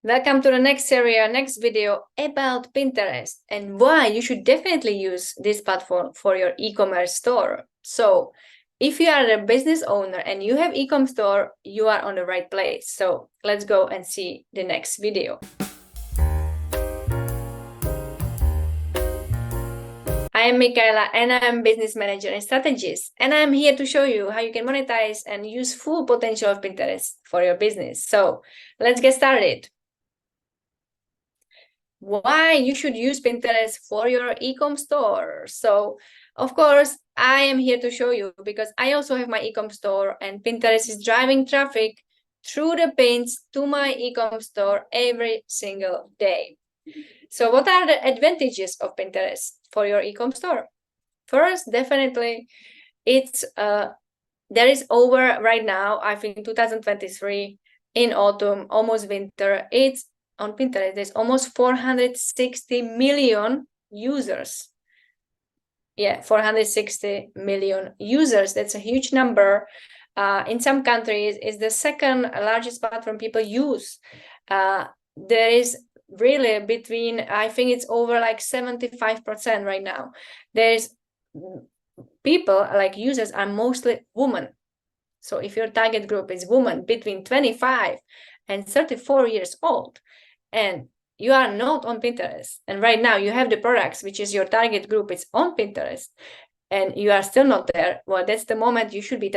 Welcome to the next series, next video about Pinterest and why you should definitely use this platform for your e-commerce store. So if you are a business owner and you have e-com store, you are on the right place. So let's go and see the next video. I am Michaela and I am business manager and strategist, and I'm here to show you how you can monetize and use full potential of Pinterest for your business. So let's get started. Why you should use Pinterest for your e-com store. So of course, I am here to show you because I also have my e-com store, and Pinterest is driving traffic through the pins to my e-com store every single day. So what are the advantages of Pinterest for your e-com store? First, definitely, it's there is over right now, I think 2023, in autumn, almost winter, it's on Pinterest, there's almost 460 million users. Yeah, 460 million users. That's a huge number. In some countries, it's the second largest platform people use. There is really between, I think it's over like 75% right now. There's people, like users, are mostly women. So if your target group is women between 25 and 34 years old, and you are not on Pinterest, and right now you have the products, which is your target group, it's on Pinterest, and you are still not there, well, that's the moment you should be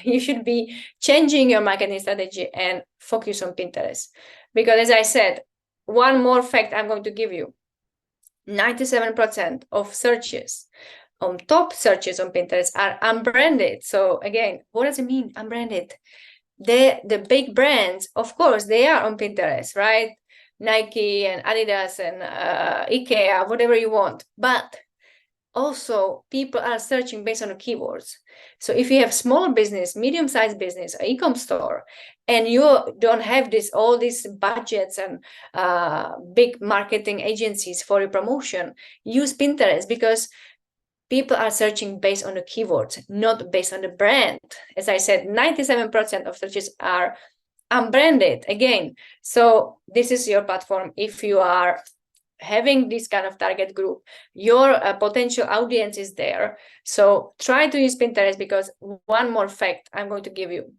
you should be changing your marketing strategy and focus on Pinterest. Because as I said, one more fact I'm going to give you, 97% of searches on top searches on Pinterest are unbranded. So again, what does it mean, unbranded? The big brands, of course, they are on Pinterest, right? Nike and Adidas and IKEA, whatever you want. But also people are searching based on the keywords. So if you have small business, medium-sized business, an e-com store, and you don't have all these budgets and big marketing agencies for your promotion, use Pinterest, because people are searching based on the keywords, not based on the brand. As I said, 97% of searches are unbranded again. So this is your platform. If you are having this kind of target group, your potential audience is there. So try to use Pinterest, because one more fact I'm going to give you.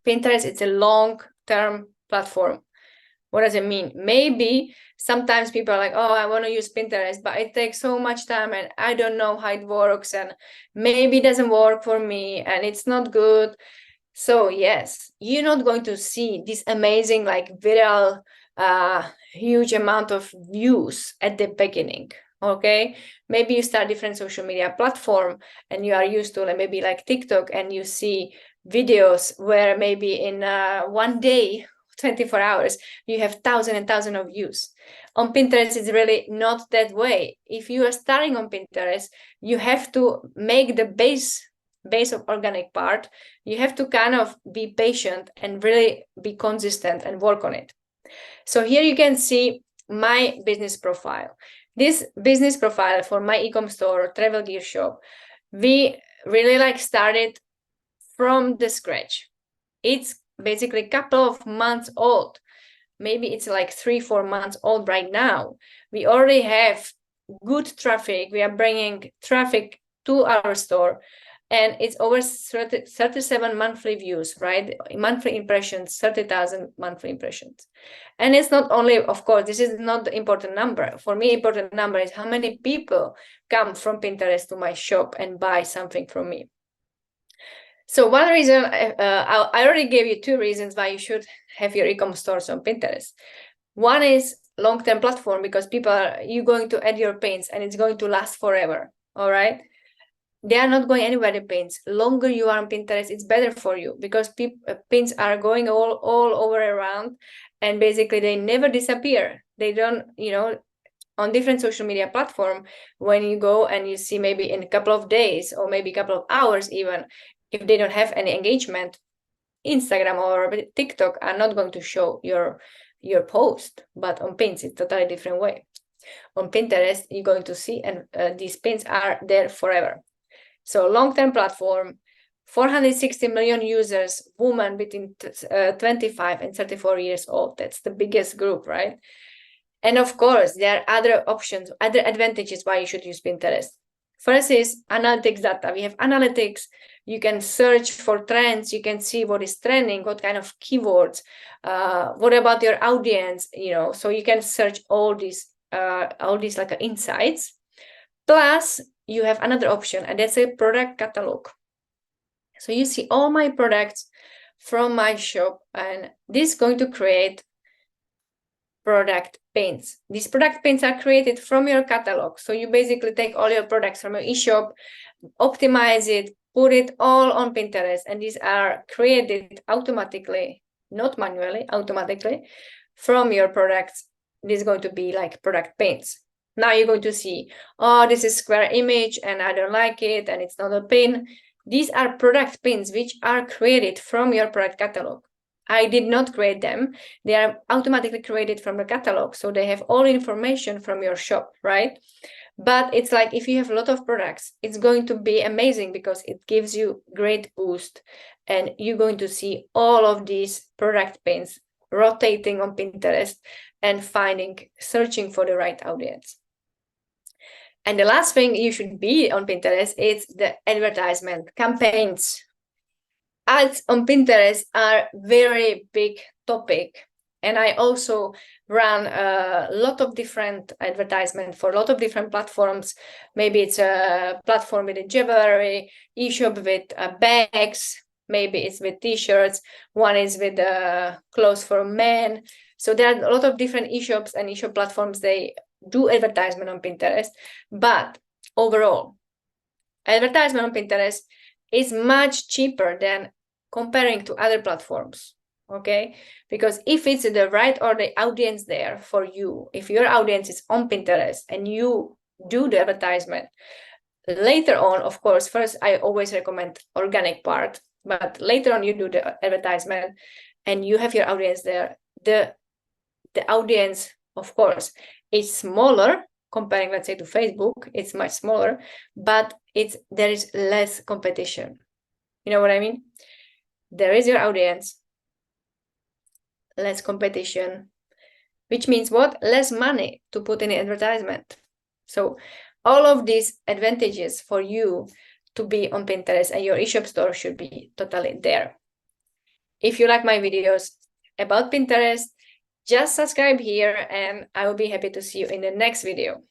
Pinterest, it's a long-term platform. What does it mean? Maybe sometimes people are like, oh, I want to use Pinterest, but it takes so much time and I don't know how it works, and maybe it doesn't work for me and it's not good. So yes, you're not going to see this amazing, like viral, huge amount of views at the beginning. Okay, maybe you start different social media platform and you are used to, like, maybe like TikTok, and you see videos where maybe in one day, 24 hours, you have thousands and thousands of views. On Pinterest, it's really not that way. If you are starting on Pinterest, you have to make the base of organic part. You have to kind of be patient and really be consistent and work on it. So here you can see my business profile. This business profile for my e-com store, travel gear shop, we really started from the scratch. It's basically a couple of months old. Maybe it's like 3-4 months old right now. We already have good traffic. We are bringing traffic to our store, and it's over 37 monthly views, right? Monthly impressions, 30,000 monthly impressions. And it's not only, of course, this is not the important number. For me, important number is how many people come from Pinterest to my shop and buy something from me. So one reason, I already gave you 2 reasons why you should have your e-com stores on Pinterest. One is long-term platform, because you're going to add your pins and it's going to last forever, all right? They are not going anywhere, the pins. Longer you are on Pinterest, it's better for you, because pins are going all over around, and basically they never disappear. They don't, on different social media platform, when you go and you see maybe in a couple of days or maybe a couple of hours even, if they don't have any engagement, Instagram or TikTok are not going to show your post. But on pins, it's a totally different way. On Pinterest, you're going to see, and these pins are there forever. So long-term platform, 460 million users, women between 25 and 34 years old. That's the biggest group, right? And of course, there are other options, other advantages why you should use Pinterest. First is analytics data. We have analytics. You can search for trends. You can see what is trending, what kind of keywords, what about your audience, so you can search all these like insights. Plus, you have another option, and that's a product catalog. So you see all my products from my shop, and this is going to create product paints. These product paints are created from your catalog. So you basically take all your products from your eShop, optimize it, put it all on Pinterest, and these are created automatically, not manually, automatically from your products. This is going to be like product paints. Now you're going to see, oh, this is square image and I don't like it and it's not a pin. These are product pins which are created from your product catalog. I did not create them. They are automatically created from the catalog. So they have all information from your shop, right? But it's like if you have a lot of products, it's going to be amazing because it gives you great boost. And you're going to see all of these product pins rotating on Pinterest and searching for the right audience. And the last thing you should be on Pinterest is the advertisement campaigns. Ads on Pinterest are very big topic. And I also run a lot of different advertisement for a lot of different platforms. Maybe it's a platform with a jewelry, eShop with bags, maybe it's with t-shirts, one is with clothes for men. So there are a lot of different eShops and eShop platforms, they do advertisement on Pinterest. But overall, advertisement on Pinterest is much cheaper than comparing to other platforms, okay? Because if it's the right or the audience there for you, if your audience is on Pinterest and you do the advertisement, later on, of course, first I always recommend organic part, but later on you do the advertisement and you have your audience there, the audience, of course, is smaller comparing, let's say, to Facebook. It's much smaller, but there is less competition. You know what I mean? There is your audience, less competition, which means what? Less money to put in advertisement. So all of these advantages for you to be on Pinterest and your eShop store should be totally there. If you like my videos about Pinterest, just subscribe here and I will be happy to see you in the next video.